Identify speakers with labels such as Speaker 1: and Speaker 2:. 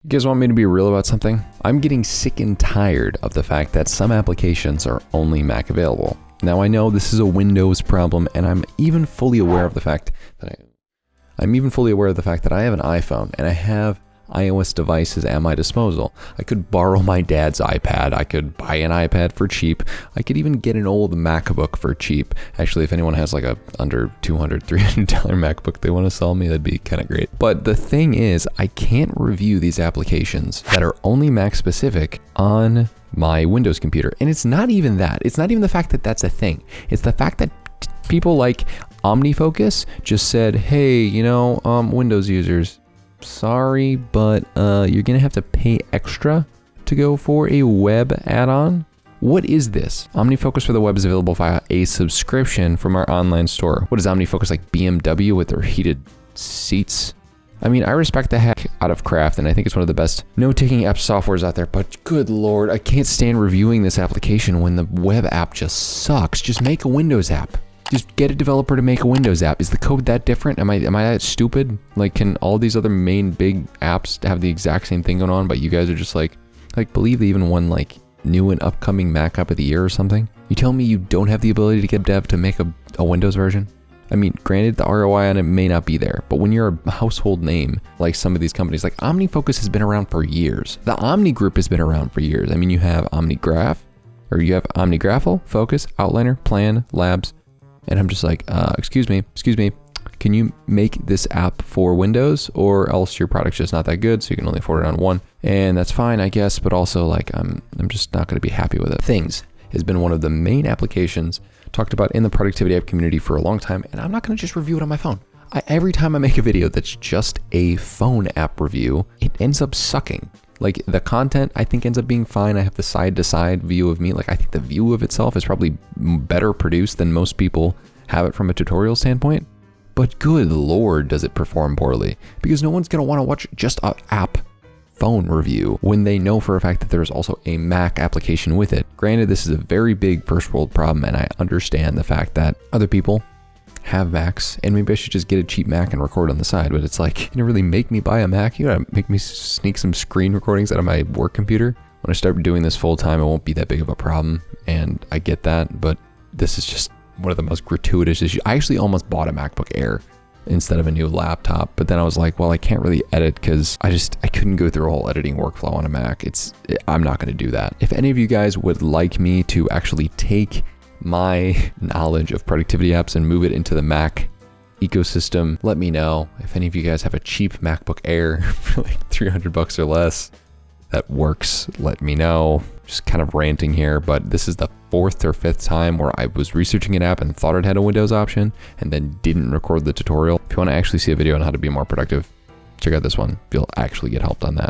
Speaker 1: You guys want me to be real about something? I'm getting sick and tired of the fact that some applications are only Mac available. Now I know this is a Windows problem, and I'm even fully aware of the fact that I have an iPhone and I have iOS devices at my disposal. I could borrow my dad's iPad. I could buy an iPad for cheap. I could even get an old MacBook for cheap. Actually, if anyone has like a under $200, $300 MacBook they want to sell me, that'd be kind of great. But the thing is, I can't review these applications that are only Mac specific on my Windows computer. And it's not even that. It's not even the fact that that's a thing. It's the fact that people like OmniFocus just said, hey, Windows users, sorry, but you're gonna have to pay extra to go for a web add-on. What is this? OmniFocus for the web is available via a subscription from our online store. What is OmniFocus, like BMW with their heated seats? I mean, I respect the heck out of Craft, and I think it's one of the best note-taking app softwares out there, but good Lord, I can't stand reviewing this application when the web app just sucks. Just make a Windows app. Just get a developer to make a Windows app. Is the code that different? Am I that stupid? Like, can all these other main big apps have the exact same thing going on, but you guys are just like believe they even won like new and upcoming Mac app of the year or something? You tell me you don't have the ability to get dev to make a Windows version? I mean, granted, the ROI on it may not be there, but when you're a household name, like some of these companies, like OmniFocus has been around for years. The Omni Group has been around for years. I mean, you have OmniGraph, or you have OmniGraphel, Focus, Outliner, Plan, Labs, and I'm just like, excuse me, can you make this app for Windows, or else your product's just not that good, so you can only afford it on one? And that's fine, I guess, but also like I'm just not gonna be happy with it. Things has been one of the main applications talked about in the productivity app community for a long time, and I'm not gonna just review it on my phone. Every time I make a video that's just a phone app review, it ends up sucking. Like, the content, I think, ends up being fine. I have the side-to-side view of me. Like, I think the view of itself is probably better produced than most people have it from a tutorial standpoint. But good Lord, does it perform poorly. Because no one's going to want to watch just an app phone review when they know for a fact that there's also a Mac application with it. Granted, this is a very big first world problem, and I understand the fact that other people have Macs, and maybe I should just get a cheap Mac and record on the side, but it's like, you don't really make me buy a Mac. You gotta make me sneak some screen recordings out of my work computer. When I start doing this full time, it won't be that big of a problem, and I get that, but this is just one of the most gratuitous issues. I actually almost bought a MacBook Air instead of a new laptop, but then I was like, well, I can't really edit because I couldn't go through a whole editing workflow on a Mac. I'm not gonna do that. If any of you guys would like me to actually take my knowledge of productivity apps and move it into the Mac ecosystem, let me know. If any of you guys have a cheap MacBook Air for like $300 or less that works, let me know. Just kind of ranting here, but this is the 4th or 5th time where I was researching an app and thought it had a Windows option and then didn't record the tutorial. If you want to actually see a video on how to be more productive, check out this one. You'll actually get helped on that.